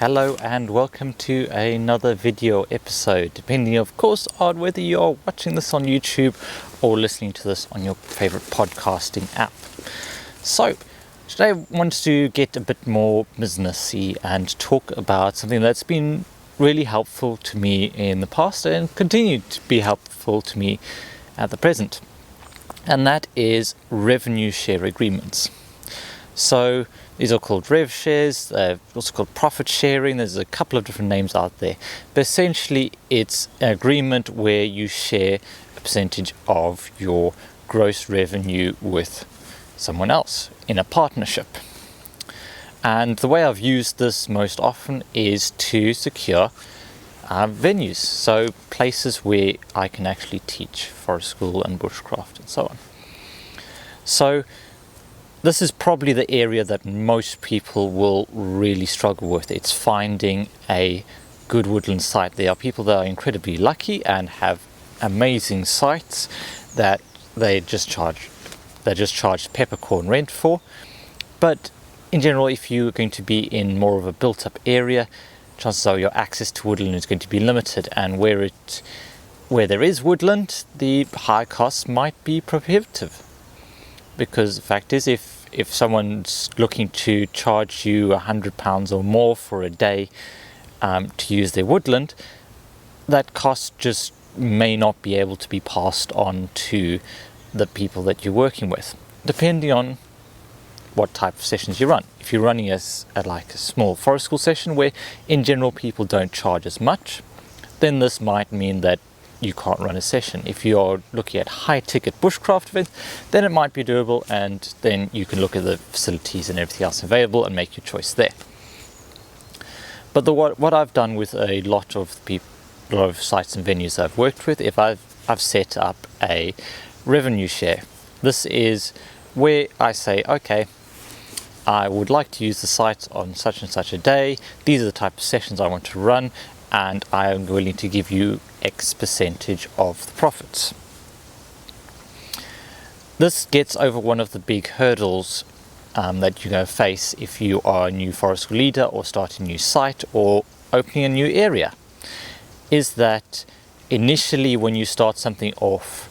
Hello and welcome to another video episode, depending of course on whether you're watching this on YouTube or listening to this on your favorite podcasting app. So today I want to get a bit more businessy and talk about something that's been really helpful to me in the past and continue to be helpful to me at the present, and that is revenue share agreements. So these are called rev shares, they're also called profit sharing. There's a couple of different names out there, but essentially it's an agreement where you share a percentage of your gross revenue with someone else in a partnership. And the way I've used this most often is to secure venues, so places where I can actually teach forest school and bushcraft and so on. So this is probably the area that most people will really struggle with. It's finding a good woodland site. There are people that are incredibly lucky and have amazing sites that they just charge peppercorn rent for. But in general, if you're going to be in more of a built-up area, chances are your access to woodland is going to be limited, and where there is woodland, the high costs might be prohibitive. Because the fact is, if someone's looking to charge you £100 or more for a day to use their woodland, that cost just may not be able to be passed on to the people that you're working with, depending on what type of sessions you run. If you're running a small forest school session where in general people don't charge as much, then this might mean that you can't run a session. If you're looking at high ticket bushcraft events, then it might be doable, and then you can look at the facilities and everything else available and make your choice there. But what I've done with a lot of sites and venues I've worked with, if I've set up a revenue share. This is where I say, okay, I would like to use the site on such and such a day. These are the type of sessions I want to run, and I am willing to give you X percentage of the profits. This gets over one of the big hurdles that you're going to face if you are a new forest school leader or starting a new site or opening a new area, is that initially when you start something off,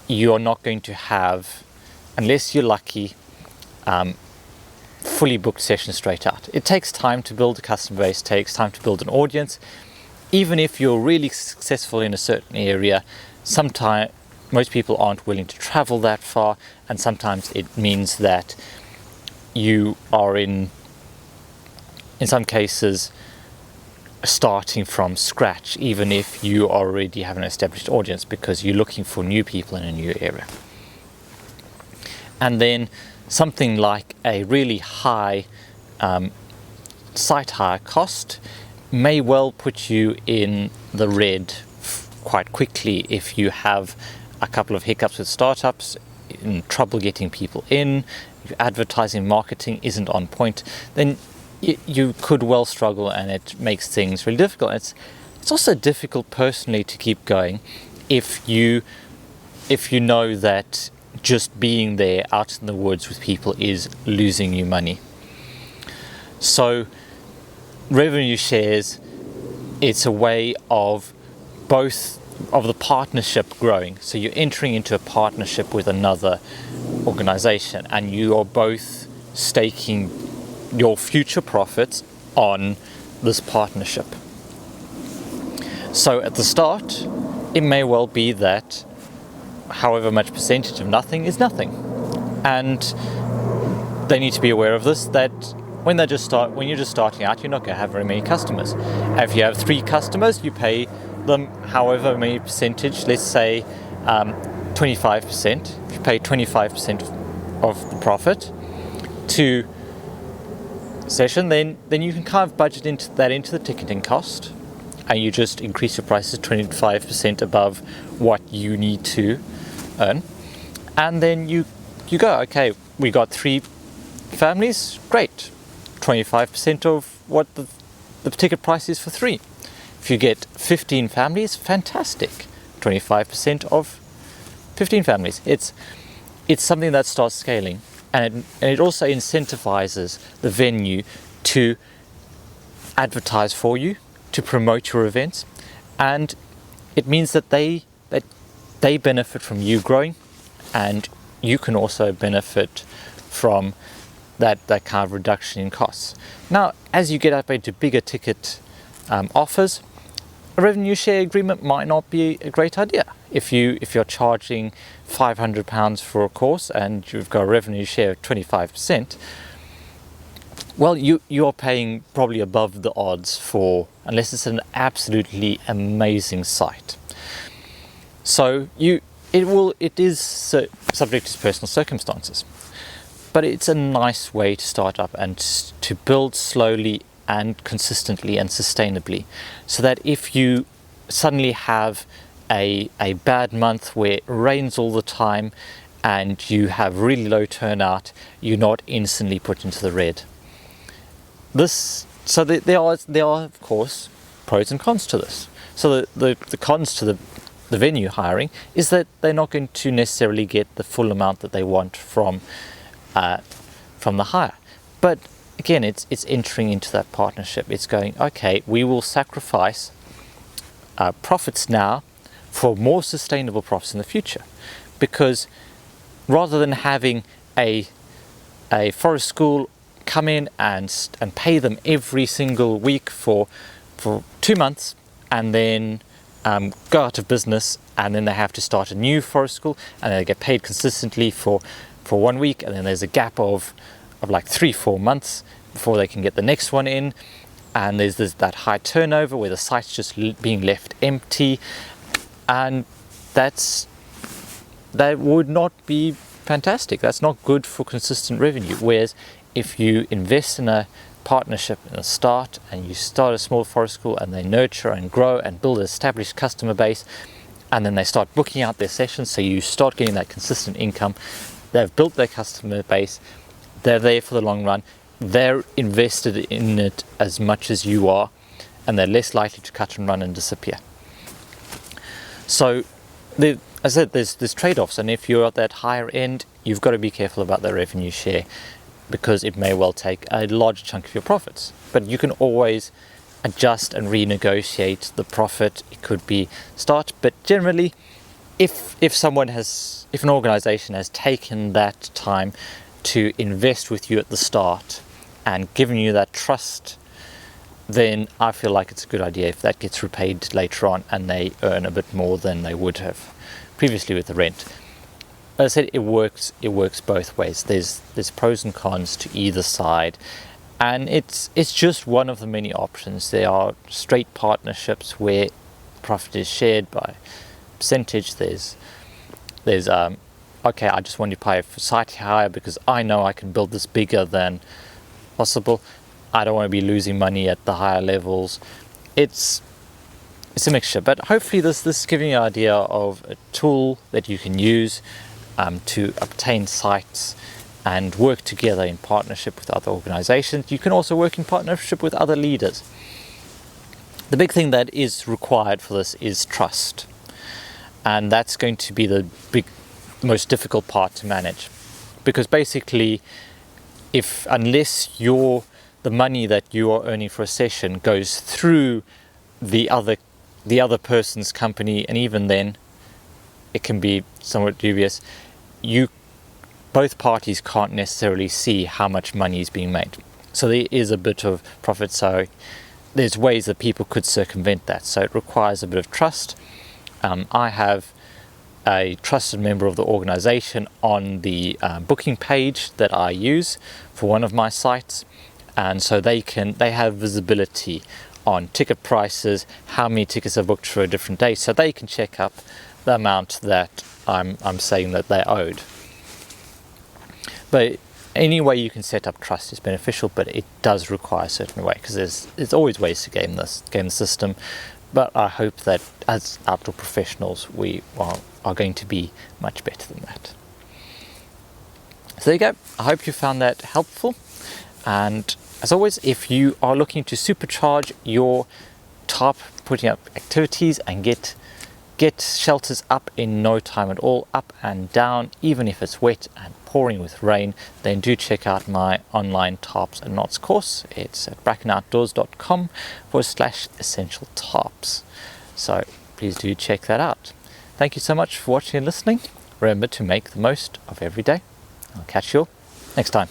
you're not going to have, unless you're lucky, fully booked sessions straight out. It takes time to build a customer base, takes time to build an audience. Even if you're really successful in a certain area, sometimes most people aren't willing to travel that far, and sometimes it means that you are in some cases starting from scratch, even if you already have an established audience, because you're looking for new people in a new area. And then something like a really high site hire cost may well put you in the red quite quickly if you have a couple of hiccups with startups, in trouble getting people in, if advertising marketing isn't on point, then you could well struggle, and it makes things really difficult. It's also difficult personally to keep going if you know that just being there out in the woods with people is losing you money. So revenue shares, it's a way of both of the partnership growing. So you're entering into a partnership with another organization, and you are both staking your future profits on this partnership. So at the start, it may well be that however much percentage of nothing is nothing, and they need to be aware of this, that when you're just starting out, you're not going to have very many customers. If you have 3 customers, you pay them however many percentage, let's say 25%. If you pay 25% of the profit to session, then you can kind of budget into the ticketing cost, and you just increase your prices 25% above what you need to earn. And then you go, okay, we got 3 families, great. 25% of what the ticket price is for 3. If you get 15 families, fantastic. 25% of 15 families. It's something that starts scaling, and it also incentivizes the venue to advertise for you, to promote your events, and it means that they benefit from you growing, and you can also benefit from that kind of reduction in costs. Now, as you get up into bigger ticket offers, a revenue share agreement might not be a great idea. If you're charging £500 for a course and you've got a revenue share of 25%, well, you're paying probably above the odds for, unless it's an absolutely amazing site. So it is subject to personal circumstances, but it's a nice way to start up and to build slowly and consistently and sustainably, so that if you suddenly have a bad month where it rains all the time and you have really low turnout, you're not instantly put into the red. So there are of course pros and cons to this. So the cons to the venue hiring is that they're not going to necessarily get the full amount that they want from the hire. But again, it's entering into that partnership. It's going, okay, we will sacrifice profits now for more sustainable profits in the future, because rather than having a forest school come in and pay them every single week for 2 months and then go out of business, and then they have to start a new forest school and they get paid consistently for 1 week, and then there's a gap of like 3-4 months before they can get the next one in, and there's that high turnover where the site's just being left empty, and that would not be fantastic. That's not good for consistent revenue. Whereas if you invest in a partnership in the start, and you start a small forest school and they nurture and grow and build an established customer base, and then they start booking out their sessions, so you start getting that consistent income. They've built their customer base, they're there for the long run, they're invested in it as much as you are, and they're less likely to cut and run and disappear. So as I said, there's trade-offs, and if you're at that higher end, you've got to be careful about the revenue share, because it may well take a large chunk of your profits. But you can always adjust and renegotiate the profit. It could be start, but generally, if an organization has taken that time to invest with you at the start and given you that trust, then I feel like it's a good idea if that gets repaid later on and they earn a bit more than they would have previously with the rent. As I said, it works both ways. There's pros and cons to either side, and it's just one of the many options. There are straight partnerships where profit is shared by percentage. There's okay, I just want to pay for site hire because I know I can build this bigger than possible. I don't want to be losing money at the higher levels. It's a mixture, but hopefully this is giving you an idea of a tool that you can use to obtain sites and work together in partnership with other organizations. You can also work in partnership with other leaders. The big thing that is required for this is trust, and that's going to be the most difficult part to manage, because basically unless the money that you are earning for a session goes through the other person's company, and even then it can be somewhat dubious, both parties can't necessarily see how much money is being made. So there is a bit of profit. So there's ways that people could circumvent that. So it requires a bit of trust. I have a trusted member of the organization on the booking page that I use for one of my sites, and so they have visibility on ticket prices, how many tickets are booked for a different day, so they can check up the amount that I'm saying that they're owed. But any way you can set up trust is beneficial, but it does require a certain way, because there's always ways to game the system. But I hope that as outdoor professionals we are going to be much better than that. So there you go. I hope you found that helpful, and as always, if you are looking to supercharge your tarp putting up activities and get shelters up in no time at all, up and down, even if it's wet and pouring pouring with rain, then do check out my online tarps and knots course. It's at brackenoutdoors.com/essential tarps. So please do check that out. Thank you so much for watching and listening. Remember to make the most of every day. I'll catch you all next time.